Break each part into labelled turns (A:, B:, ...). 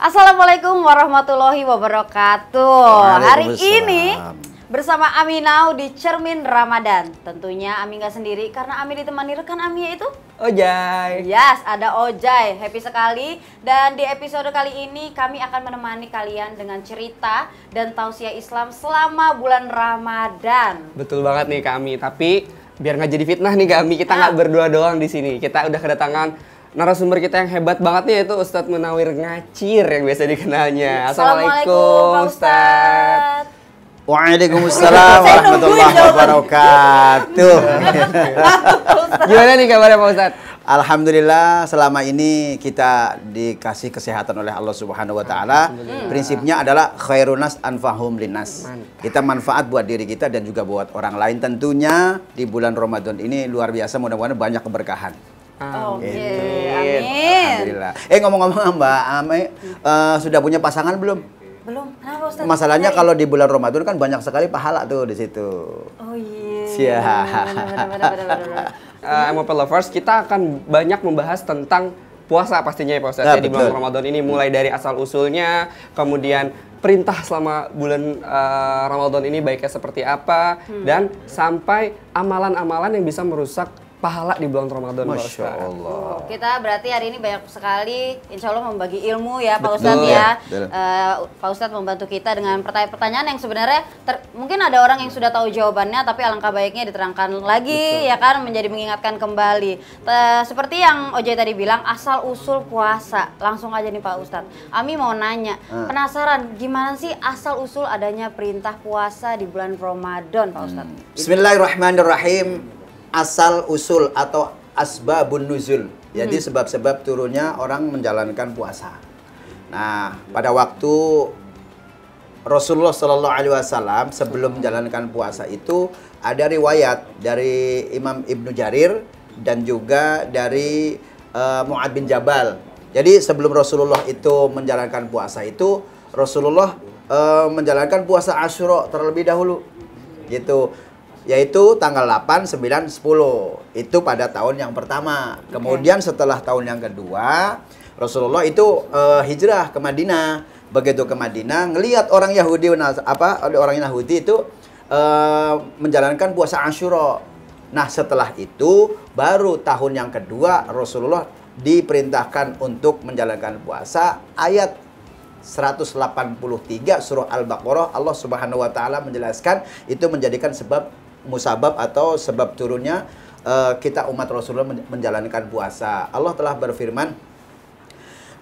A: Assalamualaikum warahmatullahi wabarakatuh. Hari ini bersama Aminau di Cermin Ramadan. Tentunya Ami nggak sendiri karena Ami ditemani rekan Ami yaitu
B: Ojay.
A: Yes, ada Ojay. Happy sekali. Dan di episode kali ini kami akan menemani kalian dengan cerita dan tausiah Islam selama bulan Ramadan.
B: Betul banget nih kami. Tapi biar nggak jadi fitnah nih kami, kita nggak berdua doang di sini. Kita udah kedatangan narasumber kita yang hebat banget nih, yaitu Ustadz Munawir Ngacir yang biasa dikenalnya.
A: Assalamualaikum Pak Ustadz.
C: Waalaikumsalam warahmatullahi wabarakatuh.
B: Gimana nih kabarnya Pak Ustadz?
C: Alhamdulillah, selama ini kita dikasih kesehatan oleh Allah Subhanahu wa taala. Prinsipnya adalah khairunas anfahum linnas. Kita manfaat buat diri kita dan juga buat orang lain. Tentunya di bulan Ramadan ini luar biasa, mudah-mudahan banyak keberkahan.
A: Oke,
C: Amin.
A: amin.
C: Alhamdulillah. Ngomong-ngomong Mbak Ame, sudah punya pasangan belum?
A: Belum. Kenapa Ustadz?
C: Masalahnya kalau di bulan Ramadan kan banyak sekali pahala tuh di situ.
A: Oh iya.
C: Siap.
A: Benar.
B: MOP Lovers, kita akan banyak membahas tentang puasa pastinya ya Pak Ustadz.
C: Ya,
B: di bulan Ramadan ini mulai dari asal usulnya, kemudian perintah selama bulan Ramadan ini baiknya seperti apa, dan sampai amalan-amalan yang bisa merusak pahala di bulan Ramadan.
C: Masya Allah.
A: Kita berarti hari ini banyak sekali insya Allah membagi ilmu ya Pak
C: Betul.
A: Ustadz ya.
C: Betul.
A: Pak Ustadz membantu kita dengan pertanyaan-pertanyaan yang sebenarnya mungkin ada orang yang sudah tahu jawabannya, tapi alangkah baiknya diterangkan lagi. Betul. Ya kan, menjadi mengingatkan kembali. Seperti yang Ojay tadi bilang, asal usul puasa. Langsung aja nih Pak Ustadz, Ami mau nanya, penasaran gimana sih asal usul adanya perintah puasa di bulan Ramadan Pak Ustadz?
C: Bismillahirrahmanirrahim. Asal usul atau asbabun nuzul. Jadi sebab-sebab turunnya orang menjalankan puasa. Nah, pada waktu Rasulullah Shallallahu Alaihi Wasallam sebelum menjalankan puasa itu ada riwayat dari Imam Ibnu Jarir dan juga dari Mu'ad bin Jabal. Jadi sebelum Rasulullah itu menjalankan puasa itu, Rasulullah menjalankan puasa Asyura terlebih dahulu. Gitu. Yaitu tanggal 8, 9, 10. Itu pada tahun yang pertama. Kemudian setelah tahun yang kedua, Rasulullah itu hijrah ke Madinah. Begitu ke Madinah, ngelihat orang Yahudi itu menjalankan puasa Asyura. Nah, setelah itu baru tahun yang kedua Rasulullah diperintahkan untuk menjalankan puasa. Ayat 183 surah Al-Baqarah, Allah Subhanahu wa taala menjelaskan itu menjadikan musabab atau sebab turunnya kita umat Rasulullah menjalankan puasa. Allah telah berfirman,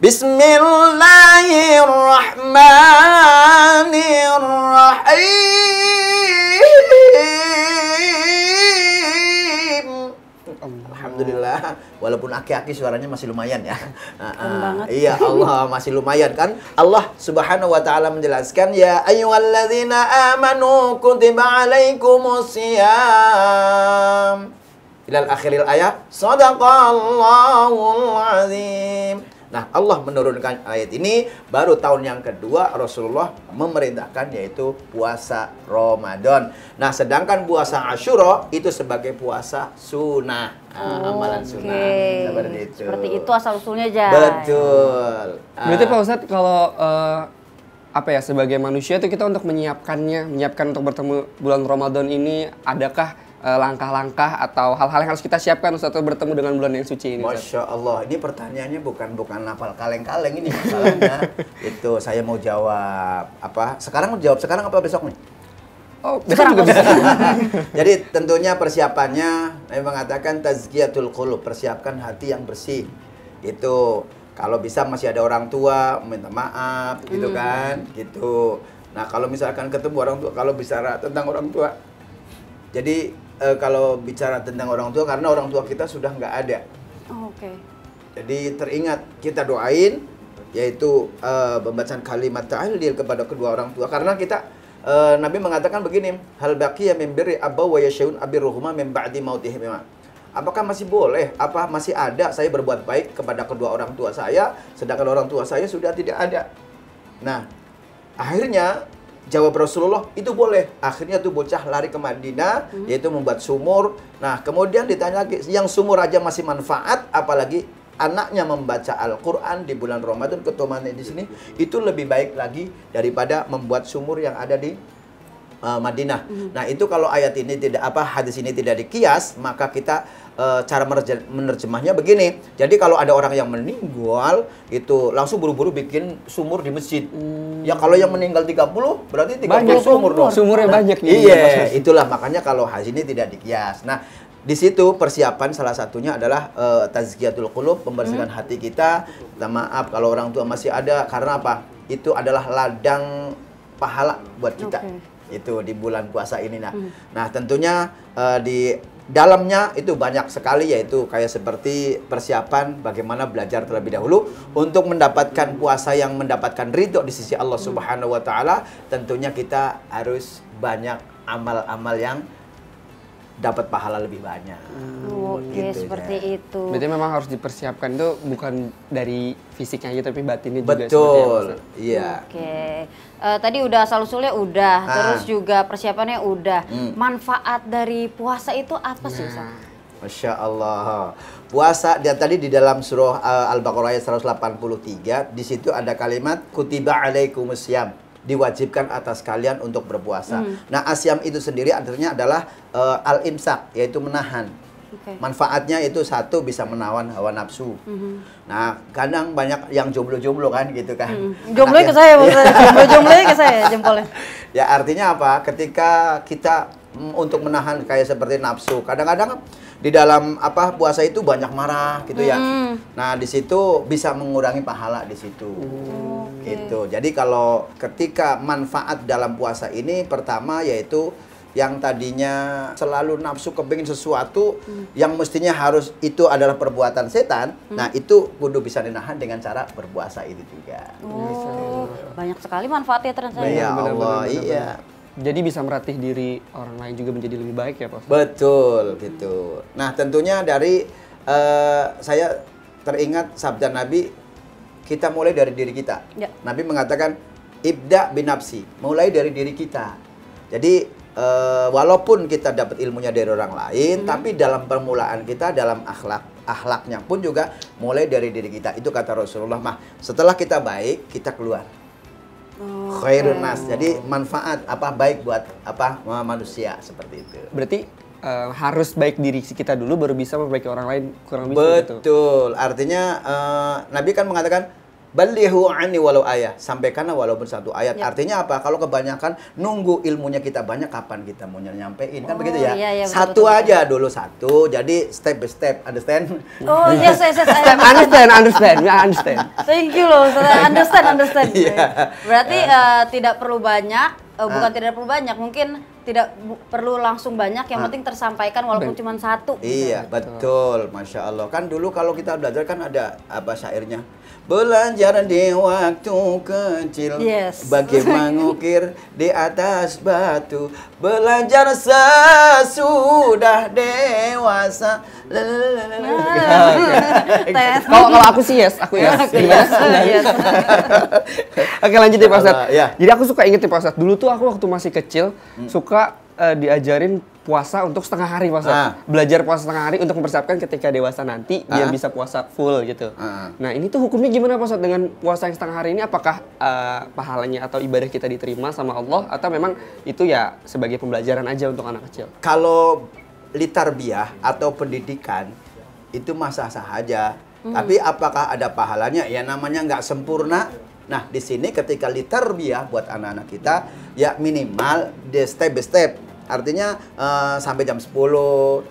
C: Bismillahirrahmanirrahim. Alhamdulillah, walaupun aki-aki suaranya masih lumayan ya. Iya, Allah masih lumayan kan. Allah Subhanahu wa taala menjelaskan, ya ayyuhalladzina amanu kutiba alaikumusiyam. Ilal akhiril ayat. Shadaqallahul azim. Nah, Allah menurunkan ayat ini baru tahun yang kedua Rasulullah memerintahkan, yaitu puasa Ramadan. Nah, sedangkan puasa Asyura itu sebagai puasa sunnah, amalan sunnah. Seperti itu.
A: Seperti itu asal usulnya aja.
C: Betul.
B: Berarti Pak Ustadz kalau sebagai manusia itu kita untuk menyiapkan untuk bertemu bulan Ramadan ini, adakah langkah-langkah atau hal-hal yang harus kita siapkan Ustadz untuk bertemu dengan bulan yang suci ini?
C: Masya Allah, ini pertanyaannya bukan hafal kaleng-kaleng ini masalahnya. Itu saya mau jawab apa? Sekarang apa besok nih?
B: Oh, besok juga bisa.
C: Jadi tentunya persiapannya, Nabi mengatakan tazkiyatul qulub, persiapkan hati yang bersih. Itu kalau bisa masih ada orang tua, minta maaf gitu kan, gitu. Nah, kalau misalkan ketemu orang tua, kalau bicara tentang orang tua, jadi kalau bicara tentang orang tua, karena orang tua kita sudah nggak ada.
A: Oke.
C: Jadi teringat, kita doain, yaitu pembacaan kalimat tahlil kepada kedua orang tua. Karena kita, Nabi mengatakan begini, hal baqiya min birri abaw wa yasyaun abirruhuma min ba'di mautihima. Apakah masih boleh, masih ada saya berbuat baik kepada kedua orang tua saya, sedangkan orang tua saya sudah tidak ada. Nah, akhirnya jawab Rasulullah, itu boleh. Akhirnya tuh bocah lari ke Madinah, yaitu membuat sumur. Nah, kemudian ditanya lagi, yang sumur aja masih manfaat, apalagi anaknya membaca Al-Quran di bulan Ramadan, keutamaan di sini itu lebih baik lagi daripada membuat sumur yang ada di Madinah. Nah, itu kalau ayat ini hadis ini tidak dikias, maka kita cara menerjemahnya begini. Jadi kalau ada orang yang meninggal itu langsung buru-buru bikin sumur di masjid. Ya kalau yang meninggal 30 berarti 30
B: banyak
C: sumur dong.
B: Sumurnya banyak nih.
C: Iya, itulah makanya kalau hadis ini tidak dikias. Nah, di situ persiapan salah satunya adalah tazkiyatul qulub, membersihkan hati kita. Minta maaf kalau orang tua masih ada, karena apa? Itu adalah ladang pahala buat kita. Itu di bulan puasa ini. Nah, tentunya di dalamnya itu banyak sekali, yaitu kayak seperti persiapan bagaimana belajar terlebih dahulu untuk mendapatkan puasa yang mendapatkan ridho di sisi Allah Subhanahu wa taala. Tentunya kita harus banyak amal-amal yang dapat pahala lebih banyak.
A: Oke,
C: Gitu,
A: seperti
C: ya.
A: itu.
B: Berarti memang harus dipersiapkan itu bukan dari fisiknya aja tapi batinnya juga.
C: Betul, iya.
A: Oke. Tadi udah asal-usulnya udah, terus juga persiapannya udah. Manfaat dari puasa itu apa sih, Ustaz?
C: Masya Allah. Puasa dia tadi di dalam surah Al-Baqarah ayat 183, di situ ada kalimat kutiba alaikumusiyam, diwajibkan atas kalian untuk berpuasa. Nah, asyam itu sendiri artinya adalah al-imsak, yaitu menahan. Manfaatnya itu satu, bisa menawan hawa nafsu. Nah, kadang banyak yang jomblo-jomblo kan gitu kan.
A: Jomblonya ke saya, jomblo-jomblonya ke saya jempolnya.
C: Ya artinya apa? Ketika kita untuk menahan kayak seperti nafsu, kadang-kadang di dalam puasa itu banyak marah gitu ya. Nah, di situ bisa mengurangi pahala di situ. Gitu. Jadi kalau ketika manfaat dalam puasa ini pertama yaitu yang tadinya selalu nafsu kepingin sesuatu yang mestinya harus itu adalah perbuatan setan, nah itu kudu bisa dinahan dengan cara berpuasa itu juga.
A: Oh, banyak sekali manfaatnya ternyata.
C: Ya Allah,
B: benar.
C: iya.
B: Jadi bisa melatih diri orang lain juga menjadi lebih baik ya, Pak?
C: Betul, gitu. Nah, tentunya dari saya teringat sabda Nabi, kita mulai dari diri kita.
A: Ya.
C: Nabi mengatakan, ibda binafsi, mulai dari diri kita. Jadi, walaupun kita dapat ilmunya dari orang lain, tapi dalam permulaan kita, dalam akhlaknya pun juga mulai dari diri kita. Itu kata Rasulullah, setelah kita baik, kita keluar. Khairun nas. Jadi manfaat baik buat manusia seperti itu.
B: Berarti harus baik diri kita dulu baru bisa memperbaiki orang lain, kurang lebih gitu.
C: Betul. Artinya Nabi kan mengatakan balighu anni walau ayat, sampaikanlah walaupun satu ayat. Artinya apa? Kalau kebanyakan nunggu ilmunya kita banyak, kapan kita mau nyampein? Kan begitu ya?
A: Iya,
C: satu
A: betul,
C: aja dulu satu. Jadi step by step, understand?
A: Oh, yes,
B: understand.
A: Thank you loh, understand.
C: Iya.
A: Berarti tidak perlu banyak, bukan tidak perlu banyak, mungkin tidak perlu langsung banyak, yang penting tersampaikan walaupun cuma satu.
C: Iya, betul. Masya Allah. Kan dulu kalau kita belajar kan ada syairnya. Belajar di waktu kecil, bagai mengukir di atas batu. Belajar sesudah dewasa.
B: Kalau aku sih aku yes. Gimana? Oke, lanjut ya Pak Ustadz. Jadi aku suka inget nih Pak Ustadz. Dulu tuh aku waktu masih kecil suka diajarin puasa untuk setengah hari Pak Ustadz. Belajar puasa setengah hari untuk mempersiapkan ketika dewasa nanti biar bisa puasa full gitu. Nah, ini tuh hukumnya gimana Pak Ustadz dengan puasa yang setengah hari ini? Apakah pahalanya atau ibadah kita diterima sama Allah atau memang itu ya sebagai pembelajaran aja untuk anak kecil?
C: Kalau litarbiyah atau pendidikan itu sah-sah aja. Tapi apakah ada pahalanya? Ya namanya nggak sempurna. Nah, di sini ketika litarbiyah buat anak-anak kita ya minimal di step by step. Artinya sampai jam 10,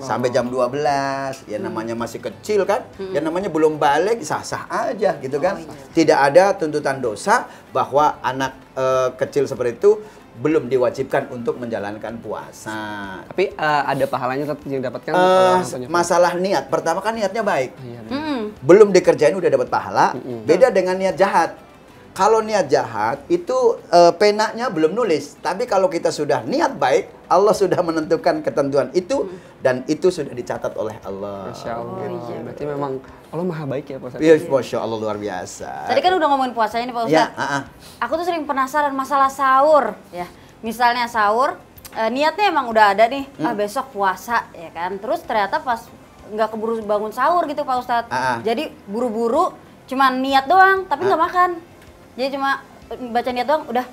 C: sampai jam 12, ya namanya masih kecil kan, ya namanya belum balik, sah-sah aja gitu kan. Tidak ada tuntutan dosa bahwa anak kecil seperti itu belum diwajibkan untuk menjalankan puasa.
B: Tapi ada pahalanya tetap yang dapatkan
C: masalah niat, pertama kan niatnya baik. Belum dikerjain udah dapat pahala, beda dengan niat jahat. Kalau niat jahat itu penanya belum nulis, tapi kalau kita sudah niat baik, Allah sudah menentukan ketentuan itu dan itu sudah dicatat oleh Allah.
B: Masya Allah. Berarti memang Allah maha baik ya Pak Ustadz.
C: Iya, Masya Allah luar biasa.
A: Tadi kan udah ngomongin puasa ini Pak Ustadz. Aku tuh sering penasaran masalah sahur ya. Misalnya sahur, niatnya emang udah ada nih, besok puasa ya kan. Terus ternyata pas nggak keburu bangun sahur gitu Pak Ustadz.
C: Ah.
A: Jadi buru-buru cuma niat doang tapi nggak makan. Jadi cuma baca niat doang udah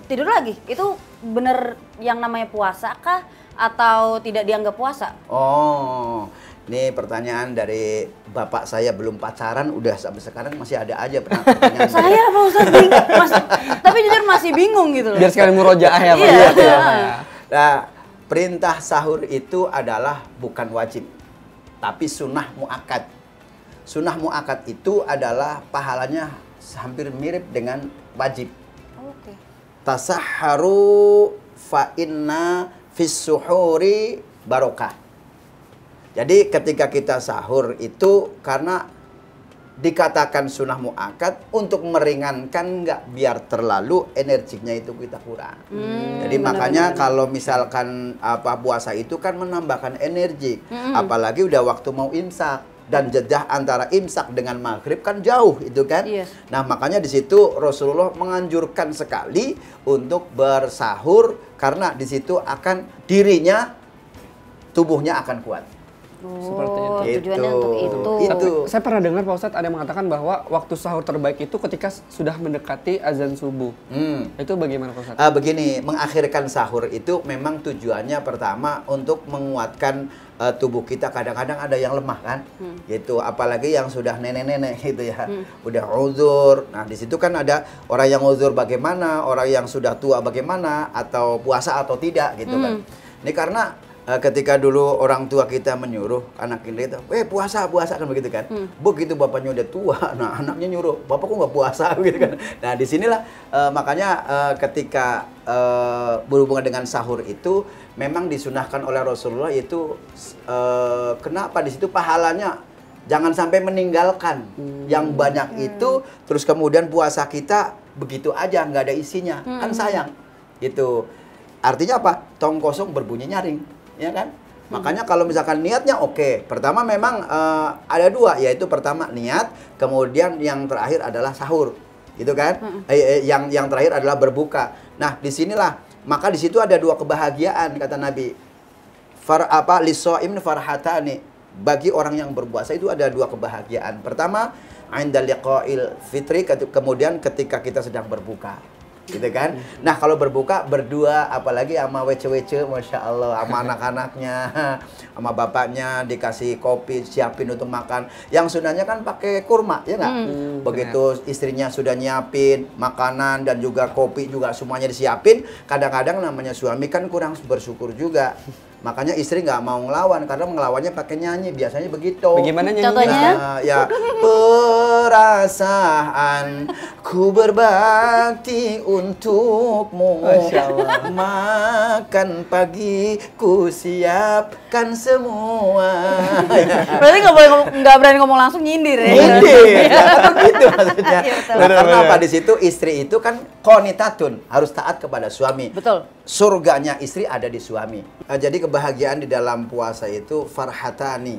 A: tidur lagi. Itu bener yang namanya puasa kah atau tidak dianggap puasa?
C: Oh, ini pertanyaan dari bapak saya, belum pacaran udah sampai sekarang masih ada aja pertanyaan.
A: Saya Pak Ustadz bingung, tapi jujur masih bingung gitu loh.
B: Biar sekalian murojaah ya Pak.
A: Iya.
B: Ya.
C: Nah, perintah sahur itu adalah bukan wajib, tapi sunnah muakkad. Sunnah muakkad itu adalah pahalanya hampir mirip dengan wajib.
A: Oke.
C: Tasahharu fa inna fis suhuri barokah. Jadi ketika kita sahur itu karena dikatakan sunnah muakkad untuk meringankan, nggak biar terlalu energinya itu kita kurang. Jadi makanya kalau misalkan puasa itu kan menambahkan energi, apalagi udah waktu mau imsak dan jeda antara imsak dengan maghrib kan jauh itu kan.
A: Yes.
C: Nah makanya di situ Rasulullah menganjurkan sekali untuk bersahur karena di situ akan dirinya tubuhnya akan kuat.
B: Seperti
A: Oh,
B: itu.
A: tujuannya untuk itu.
C: Itu.
B: Saya pernah dengar Pak Ustadz ada yang mengatakan bahwa waktu sahur terbaik itu ketika sudah mendekati azan subuh. Itu bagaimana Pak Ustadz?
C: Begini, mengakhirkan sahur itu memang tujuannya pertama untuk menguatkan tubuh kita. Kadang-kadang ada yang lemah kan, gitu. Apalagi yang sudah nenek-nenek gitu ya, udah uzur. Nah di situ kan ada orang yang uzur bagaimana, orang yang sudah tua bagaimana, atau puasa atau tidak gitu kan. Ini karena ketika dulu orang tua kita menyuruh anak kita, puasa kan begitu kan. Begitu bapaknya udah tua, nah anaknya nyuruh, bapak kok nggak puasa gitu kan. Nah disinilah makanya ketika berhubungan dengan sahur itu memang disunahkan oleh Rasulullah itu kenapa di situ pahalanya jangan sampai meninggalkan yang banyak itu, terus kemudian puasa kita begitu aja nggak ada isinya, kan sayang gitu. Artinya apa? Tong kosong berbunyi nyaring. Ya kan? Makanya kalau misalkan niatnya oke. Pertama memang ada dua, yaitu pertama niat, kemudian yang terakhir adalah sahur, gitu kan? Yang terakhir adalah berbuka. Nah disinilah, maka di situ ada dua kebahagiaan kata Nabi. Lisoim farhatani, bagi orang yang berpuasa itu ada dua kebahagiaan. Pertama, inda liqa'il fitri, kemudian ketika kita sedang berbuka. Gitu kan. Nah kalau berbuka berdua, apalagi sama wece-wece, Masya Allah, sama anak-anaknya, sama bapaknya, dikasih kopi, siapin untuk makan. Yang sunahnya kan pakai kurma, ya nggak? Begitu istrinya sudah nyiapin makanan dan juga kopi juga semuanya disiapin, kadang-kadang namanya suami kan kurang bersyukur juga. Makanya istri nggak mau ngelawan, karena ngelawannya pakai nyanyi, biasanya begitu.
B: Bagaimana nyanyinya?
A: Contohnya?
C: Ya, perasaan ku berbakti untukmu, makan pagi ku siapkan semua.
A: Berarti nggak berani ngomong langsung, nyindir ya?
C: Nyindir, atau gitu maksudnya.
A: Iya, betul.
C: Nah, karena apa di situ istri itu kan qanitatun, harus taat kepada suami.
A: Betul.
C: Surganya istri ada di suami. Jadi kebahagiaan di dalam puasa itu farhatani,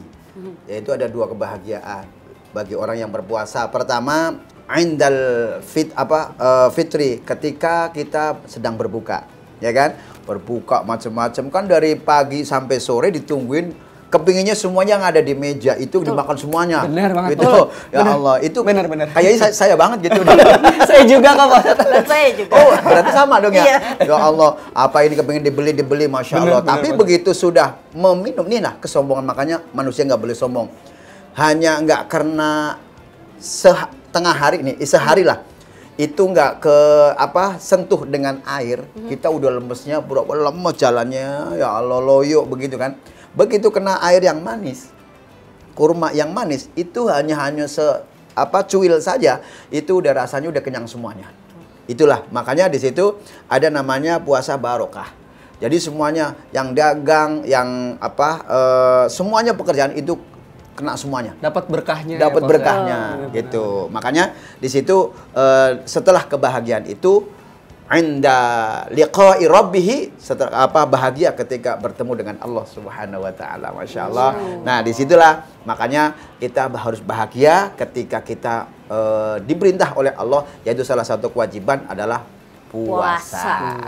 C: yaitu ada dua kebahagiaan bagi orang yang berpuasa. Pertama, indal fitri, ketika kita sedang berbuka, ya kan? Berbuka macam-macam kan dari pagi sampai sore ditungguin. Kepinginnya semuanya yang ada di meja itu dimakan semuanya.
B: Benar banget.
C: Gitu. Ya Allah, itu
B: benar.
C: kayaknya saya banget gitu.
B: Saya juga Kak Pak.
A: Dan saya juga.
C: Oh, berarti sama dong ya?
A: Iya.
C: Ya Allah, apa ini kepingin dibeli, Masya Allah. Tapi begitu sudah meminum, nih nah kesombongan, makanya manusia nggak boleh sombong. Hanya nggak karena setengah hari nih, sehari lah. Itu nggak sentuh dengan air, kita udah lemesnya, lemes jalannya, ya Allah loyo begitu kan. Begitu kena air yang manis, kurma yang manis, itu hanya cuil saja, itu udah rasanya udah kenyang semuanya. Itulah makanya di situ ada namanya puasa barokah. Jadi semuanya yang dagang, yang semuanya pekerjaan itu kena semuanya.
B: Dapat berkahnya.
C: Dapat
B: ya,
C: berkahnya gitu. Makanya di situ setelah kebahagiaan itu inda liqa'i rabbih, bahagia ketika bertemu dengan Allah Subhanahu wa taala. Masya Allah. Nah, disitulah makanya kita harus bahagia ketika kita diperintah oleh Allah, yaitu salah satu kewajiban adalah puasa.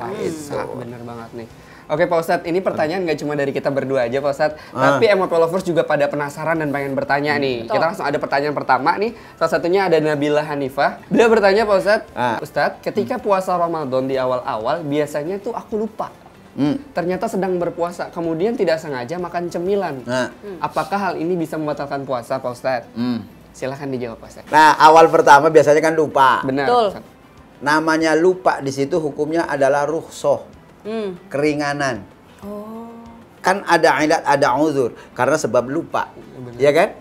B: Benar banget nih. Oke Pak Ustadz, ini pertanyaan nggak cuma dari kita berdua aja Pak Ustadz, tapi MOP Lovers juga pada penasaran dan pengen bertanya nih.
A: Betul.
B: Kita langsung ada pertanyaan pertama nih, salah satunya ada Nabila Hanifah. Dia bertanya Pak Ustadz, Ustadz, ketika puasa Ramadan di awal-awal, biasanya tuh aku lupa. Ternyata sedang berpuasa, kemudian tidak sengaja makan cemilan. Apakah hal ini bisa membatalkan puasa Pak Ustadz? Silahkan dijawab Pak Ustadz.
C: Nah, awal pertama biasanya kan lupa.
B: Benar.
A: Betul.
B: Ustadz.
C: Namanya lupa di situ hukumnya adalah rukhsah. Keringanan. Kan ada ilat, ada uzur karena sebab lupa. Ya kan?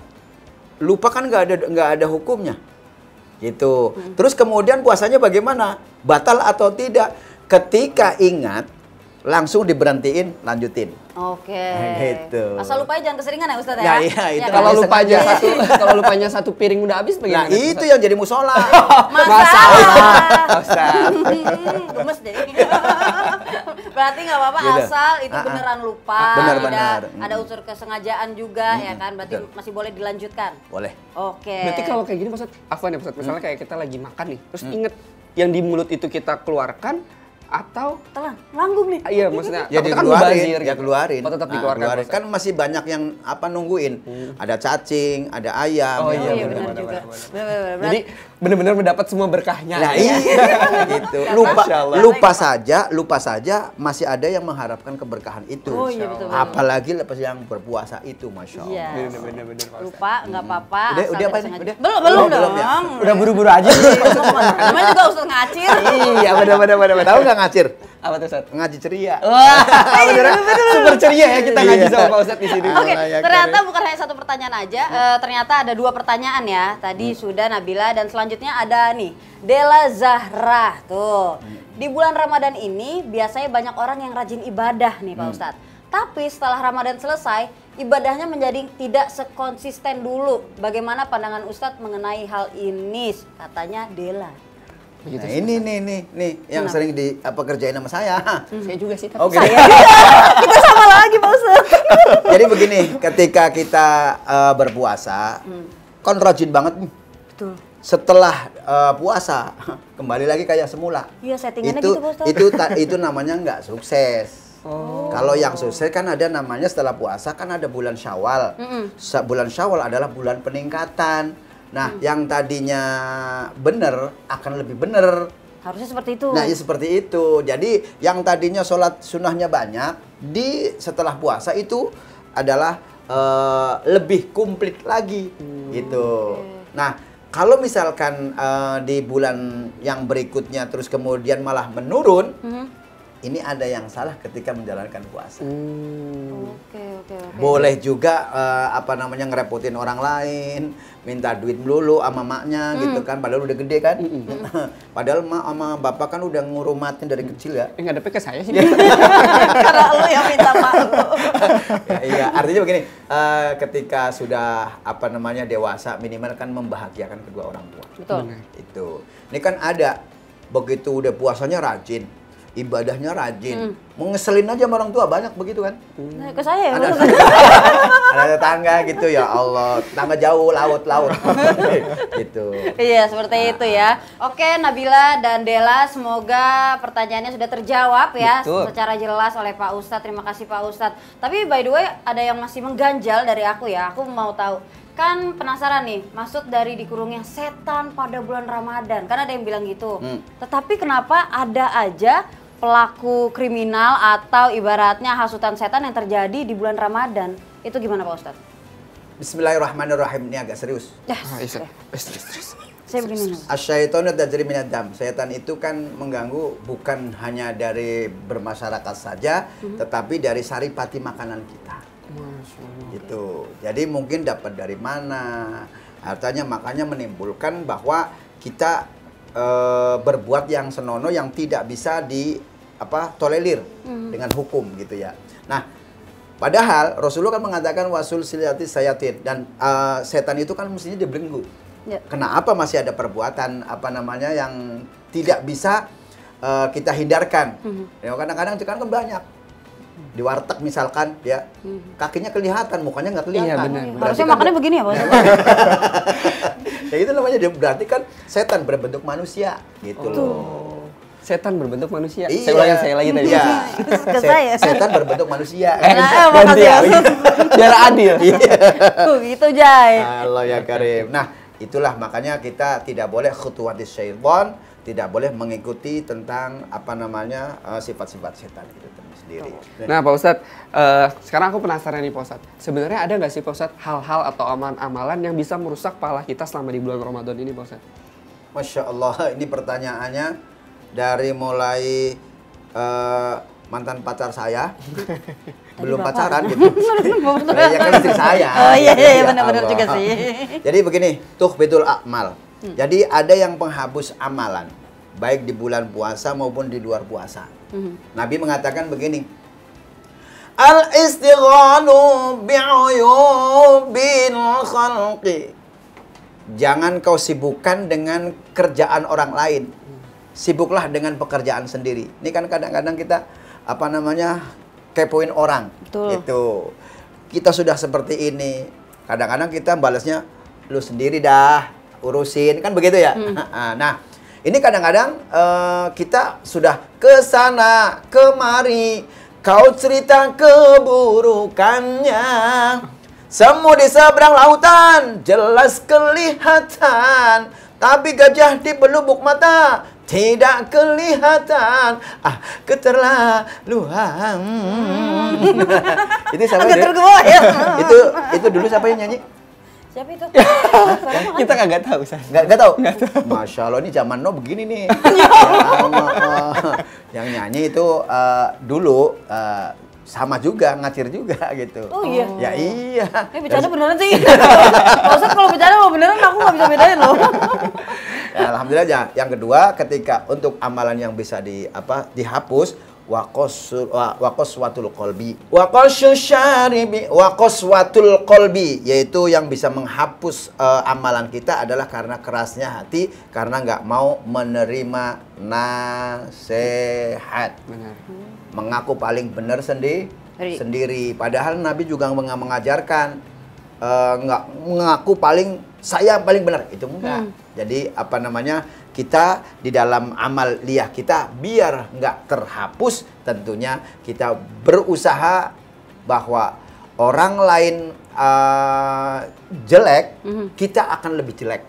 C: Lupa kan nggak ada hukumnya. Gitu. Terus kemudian puasanya bagaimana? Batal atau tidak? Ketika ingat langsung diberhentiin, lanjutin.
A: Oke.
C: Gitu.
A: Asal lupa jangan keseringan ya Ustadz ya.
C: Nah, iya, itu
A: kan?
B: Kalau
C: Makanya
B: lupa aja
C: sengaja.
B: kalau lupanya satu piring udah habis
C: Nah,
B: bagaimana?
C: itu yang jadi musola.
A: Masalah.
B: Ustadz.
A: Gemes deh. Berarti nggak apa-apa
C: Gitu.
A: asal itu beneran lupa.
C: Benar-benar.
A: Tidak ada unsur kesengajaan juga ya kan. Berarti
C: Betul.
A: masih boleh dilanjutkan.
C: Boleh.
A: Oke.
B: Berarti kalau kayak gini Ustadz, afwan ya Ustadz, misalnya kayak kita lagi makan nih, terus inget yang di mulut itu kita keluarkan atau
A: telan, nanggung nih.
B: iya maksudnya
C: Ya
B: takutnya kan
C: dikeluarin,
B: mubazir
C: ya
B: gitu.
C: keluarin.
B: Oh, tetap
C: Nah,
B: dikeluarkan.
C: keluarin.
B: Ustadz.
C: Kan masih banyak yang nungguin. Ada cacing, ada ayam.
B: Oh,
C: ya.
B: iya,
A: benar juga. Benar.
B: Jadi benar-benar mendapat semua berkahnya.
C: Nah, iya gitu.
B: Masya Allah.
C: Lupa saja masih ada yang mengharapkan keberkahan itu.
A: Oh, iya, betul.
C: Apalagi lepas yang berpuasa itu, Masya Allah.
A: Iya.
B: Benar-benar Pak Ustadz.
A: Lupa nggak apa-apa.
C: Udah
A: asal
C: apa
A: tidak
C: ini?
A: sengaja.
C: Udah?
A: Belum
C: Belum
A: dong.
C: ya?
B: Udah buru-buru aja nih.
A: Namanya juga Ustadz ngacir.
C: Iya, benar. Tahu nggak ngacir?
B: Apa tuh Ustadz?
C: Ngaji ceria.
B: Wah, super ceria ya kita ngaji
C: Iya.
B: sama Pak Ustadz di sini.
A: Oke,
C: Allah ya
A: ternyata
C: karim.
A: bukan hanya satu pertanyaan aja, ternyata ada 2 pertanyaan ya. Tadi sudah Nabila dan selanjutnya ada nih, Dela Zahra tuh. Di bulan Ramadan ini biasanya banyak orang yang rajin ibadah nih Pak Ustadz. Tapi setelah Ramadan selesai, ibadahnya menjadi tidak sekonsisten dulu. Bagaimana pandangan Ustadz mengenai hal ini? Katanya Dela.
C: Nah, ini yang sering kerjain sama saya.
B: Saya juga sih. Tapi
C: Oke.
A: Kita sama lagi Pak Ustadz.
C: Jadi begini, ketika kita berpuasa, kan rajin banget.
A: Betul.
C: Setelah puasa, kembali lagi kayak semula.
A: Iya, settingannya
C: itu,
A: gitu, Pak Ustadz.
C: itu namanya nggak sukses. Kalau yang sukses kan ada namanya setelah puasa kan ada bulan Syawal. Bulan Syawal adalah bulan peningkatan. Nah, yang tadinya benar akan lebih benar.
A: Harusnya seperti itu.
C: Nah, ya seperti itu. Jadi yang tadinya sholat sunnahnya banyak, setelah puasa itu adalah lebih komplit lagi, gitu. Nah, kalau misalkan di bulan yang berikutnya terus kemudian malah menurun, ini ada yang salah ketika menjalankan puasa.
A: Oke.
C: Boleh juga ngerepotin orang lain, minta duit melulu sama maknya gitu kan, padahal udah gede kan. Padahal mak sama bapak kan udah ngurumatin dari kecil ya.
B: nggak ada ke saya sih.
A: Karena lu yang minta malu.
C: Ya, iya, artinya begini, ketika sudah dewasa minimal kan membahagiakan kedua orang tua.
A: Betul.
C: Itu. Ini kan ada begitu udah puasanya rajin, ibadahnya rajin, mengeselin aja sama orang tua banyak begitu kan.
A: Nah, ke saya ya.
C: Ada, ada tetangga gitu ya Allah, tetangga jauh laut gitu.
A: Iya, seperti itu ya. Oke, Nabila dan Dela, semoga pertanyaannya sudah terjawab ya
B: Betul.
A: secara jelas oleh Pak Ustadz. Terima kasih Pak Ustadz. Tapi by the way, ada yang masih mengganjal dari aku ya. Aku mau tahu. Kan penasaran nih, maksud dari dikurungnya setan pada bulan Ramadan. Kan ada yang bilang gitu. Tetapi kenapa ada aja pelaku kriminal atau ibaratnya hasutan setan yang terjadi di bulan Ramadan? Itu gimana Pak Ustadz?
C: Bismillahirrahmanirrahim, ini agak serius.
B: Terus.
A: Saya begini.
C: Asyaitonu tajri minad dam. Setan itu kan mengganggu bukan hanya dari bermasyarakat saja, tetapi dari saripati makanan kita. Gitu. Jadi mungkin dapat dari mana? Artinya makanya menimbulkan bahwa kita berbuat yang senonoh yang tidak bisa tolerir dengan hukum gitu ya. Nah, padahal Rasulullah kan mengatakan wasul silati sayatin, dan setan itu kan mestinya dibelenggu.
A: Ya.
C: Kenapa masih ada perbuatan yang tidak bisa kita hindarkan? Ya, kadang-kadang itu kan banyak. Di warteg misalkan ya, kakinya kelihatan, mukanya nggak kelihatan.
B: Iya, benar.
C: Berarti
A: Harusnya
C: kan
A: makannya begini ya Pak Ustadz?
C: ya itu namanya berarti kan setan berbentuk manusia gitu loh.
B: Setan berbentuk manusia.
C: Iya.
B: Saya lagi tadi.
C: Iya.
A: Ke saya.
C: Setan berbentuk manusia.
A: Nah,
B: ganti
A: makasih
B: ya.
A: ya.
B: Biar adil.
A: Gitu, Jay.
C: Allah ya Karim. Nah, itulah makanya kita tidak boleh khutuwatis syaitan, tidak boleh mengikuti tentang apa namanya sifat-sifat setan itu sendiri.
B: Nah, Pak Ustadz, sekarang aku penasaran nih Pak Ustadz. Sebenarnya ada nggak sih Pak Ustadz hal-hal atau amalan yang bisa merusak pahala kita selama di bulan Ramadan ini Pak Ustadz?
C: Masya Allah, ini pertanyaannya dari mulai mantan pacar saya, belum pacaran gitu. Ya kan istri saya.
A: Oh iya,
C: Ya
A: benar-benar
C: Allah.
A: juga sih.
C: Jadi begini, tuhbitul a'mal. Jadi ada yang penghapus amalan, baik di bulan puasa maupun di luar puasa. Nabi mengatakan begini, al-istighalu bi'uyubil khalqi. Jangan kau sibukkan dengan kerjaan orang lain. Sibuklah dengan pekerjaan sendiri. Ini kan kadang-kadang kita apa namanya kepoin orang.
A: Betul.
C: Gitu. Kita sudah seperti ini. Kadang-kadang kita balasnya lu sendiri dah urusin kan begitu ya. Nah, ini kadang-kadang kita sudah ke sana kemari. Kau cerita keburukannya. Semu di seberang lautan jelas kelihatan, tapi gajah di belubuk mata tidak kelihatan. Ah, keterlaluan. Itu siapa?
A: Agak tergoyah ya.
C: Itu dulu siapa yang nyanyi?
A: Siapa itu?
B: Kita kagak tahu, Ustaz.
C: Nggak tahu? Masya Allah, ini zaman no begini nih. Ya Allah. Yang nyanyi itu dulu sama juga, ngacir juga gitu.
A: Oh iya?
C: Ya iya.
A: Ini bercanda beneran sih. Pak Ustadz kalau bercanda mau beneran aku nggak bisa bedain loh.
C: Ya, alhamdulillah ya. Yang kedua, ketika untuk amalan yang bisa dihapus, waqaswatul qalbi. Waqaswatul qalbi, yaitu yang bisa menghapus amalan kita adalah karena kerasnya hati, karena nggak mau menerima nasihat.
B: Benar.
C: Mengaku paling benar sendiri. Padahal Nabi juga mengajarkan nggak mengaku saya paling benar, itu enggak. Jadi apa namanya, kita di dalam amal liyah kita biar nggak terhapus, tentunya kita berusaha bahwa orang lain jelek, kita akan lebih jelek.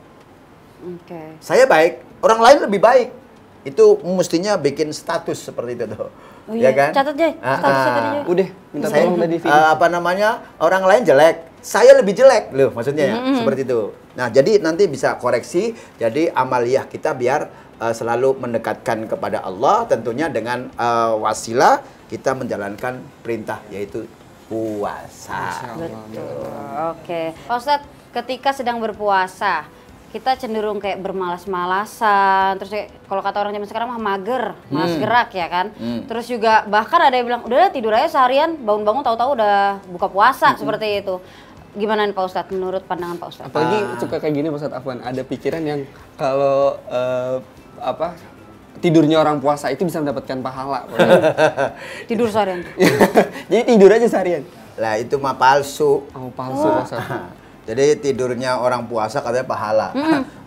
A: Oke.
C: Saya baik, orang lain lebih baik. Itu mestinya bikin status seperti itu tuh.
A: Oh iya,
C: Ya kan?
A: catat Jay, statusnya tadi Jay.
B: Udah, minta
C: Saya,
B: tolong tadi video.
C: apa namanya, orang lain jelek, saya lebih jelek loh, maksudnya ya, seperti itu. Nah, jadi nanti bisa koreksi, jadi amaliyah kita biar selalu mendekatkan kepada Allah, tentunya dengan wasilah kita menjalankan perintah, yaitu puasa.
A: Betul. Oke. Pak Ustadz, ketika sedang berpuasa, kita cenderung kayak bermalas-malasan, terus kayak kalau kata orang zaman sekarang mah mager, malas gerak ya kan. Terus juga bahkan ada yang bilang, udah tidur aja seharian, bangun-bangun tahu-tahu udah buka puasa, seperti itu. Gimana nih Pak Ustadz, menurut pandangan Pak Ustadz?
B: Apalagi suka kayak gini Pak Ustadz Afwan, ada pikiran yang kalau tidurnya orang puasa itu bisa mendapatkan pahala.
A: Tidur seharian.
B: Jadi tidur aja seharian.
C: Lah itu mah palsu.
B: Oh, palsu Pak Ustadz.
C: Jadi tidurnya orang puasa katanya pahala.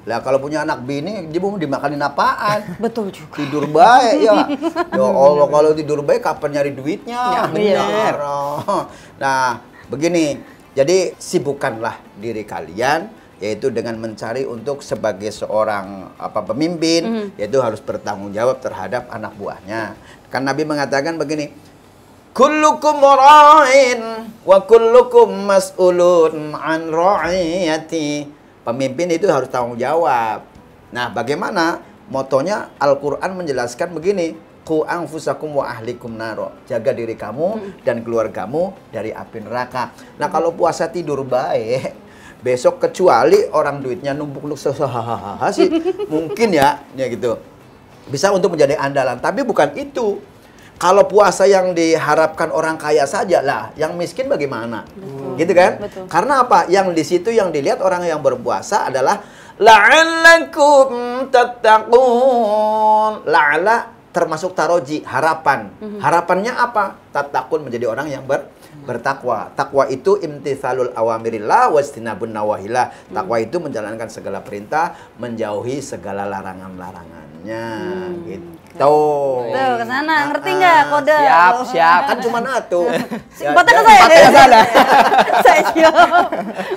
C: Lah kalau punya anak bini, dia mau dimakanin apaan?
A: Betul juga.
C: Tidur baik ya. Ya Allah, kalau tidur baik kapan nyari duitnya? Benar. Nah, begini. Jadi sibukkanlah diri kalian, yaitu dengan mencari untuk sebagai seorang pemimpin, yaitu harus bertanggung jawab terhadap anak buahnya. Kan Nabi mengatakan begini, kullukum ra'in wa kullukum mas'ulun an ra'iyati. Pemimpin itu harus tanggung jawab. Nah, bagaimana? Motonya Al-Qur'an menjelaskan begini, qu anfusakum wa ahlikum naro. Jaga diri kamu dan keluargamu dari api neraka. Nah, kalau puasa tidur baik, besok kecuali orang duitnya numpuk sih mungkin ya gitu. Bisa untuk menjadi andalan, tapi bukan itu. Kalau puasa yang diharapkan orang kaya saja lah, yang miskin bagaimana? Gitu kan?
A: Betul.
C: Karena apa? Yang di situ yang dilihat orang yang berpuasa adalah la'allakum tattaqun. La'alla termasuk taroji, harapan. Harapannya apa? Tatakun, menjadi orang yang bertakwa. Takwa itu imtithalul awamirillah wastinabun nawahillah. Takwa itu menjalankan segala perintah, menjauhi segala larangan-larangannya. Gitu.
A: Tuh, ke sana ngerti nggak kode?
B: Siap.
C: Kan cuma satu.
A: Simpatnya ke saya.
B: Ke sana.
A: Saya siap.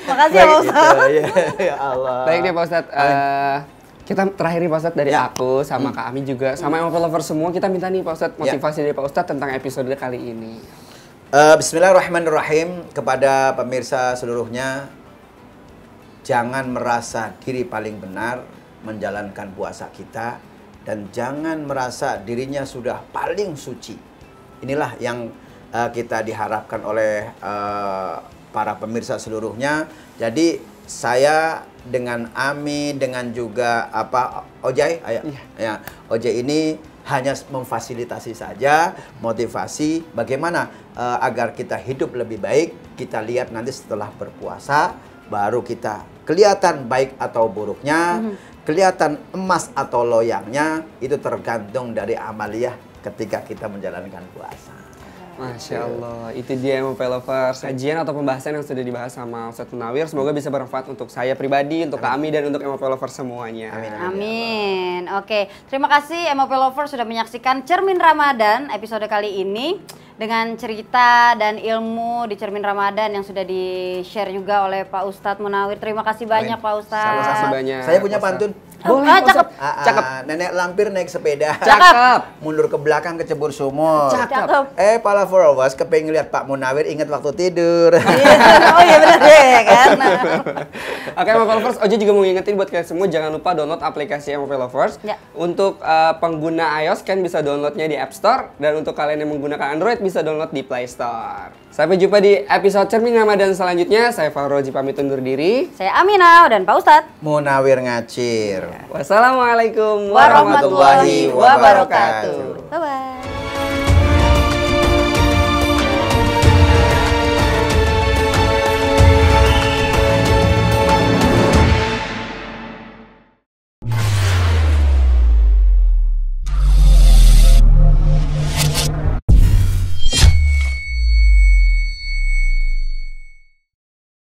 A: Makasih ya Pak Ustadz.
C: Ya Allah.
B: Baik deh Pak Ustadz. Kita terakhir nih Pak Ustadz dari aku sama Kak Ami juga sama MOP Lovers semua, kita minta nih Pak Ustadz motivasi dari Pak Ustadz tentang episode kali ini.
C: Bismillahirrahmanirrahim. Kepada pemirsa seluruhnya, jangan merasa diri paling benar menjalankan puasa kita, dan jangan merasa dirinya sudah paling suci. Inilah yang kita diharapkan oleh para pemirsa seluruhnya. Jadi saya dengan Ami, dengan juga Ojai, Ojai ini hanya memfasilitasi saja, motivasi bagaimana agar kita hidup lebih baik. Kita lihat nanti setelah berpuasa, baru kita kelihatan baik atau buruknya, kelihatan emas atau loyangnya, itu tergantung dari amaliyah ketika kita menjalankan puasa.
B: Masya Allah, itu dia MOP Lovers, kajian atau pembahasan yang sudah dibahas sama Ustadz Munawir. Semoga bisa bermanfaat untuk saya pribadi, untuk kami, dan untuk MOP Lovers semuanya.
A: Amin. Oke, terima kasih MOP Lovers sudah menyaksikan Cermin Ramadan episode kali ini dengan cerita dan ilmu di Cermin Ramadan yang sudah di-share juga oleh Pak Ustadz Munawir. Terima kasih banyak Pak Ustadz.
B: Terima kasih banyak.
C: Saya punya pantun.
B: Boleh,
A: cakep.
B: Cakep.
C: Nenek lampir naik sepeda.
B: Cakep.
C: Mundur ke belakang kecebur sumur.
A: Cakep.
C: Para followers kepengen lihat Pak Munawir, ingat waktu tidur.
A: Oh iya benar ya kan.
B: Oke MOP Lovers, Oji juga mau ngingetin buat kalian semua, jangan lupa download aplikasi MOP Lovers.
A: Ya.
B: Untuk pengguna iOS kan bisa downloadnya di App Store, dan untuk kalian yang menggunakan Android bisa download di Play Store. Sampai jumpa di episode Cermin Ramadan selanjutnya. Saya Fauroji pamit undur diri.
A: Saya Aminah dan Pak Ustadz
C: Munawir ngacir.
B: Wassalamualaikum
A: warahmatullahi wabarakatuh. Bye bye.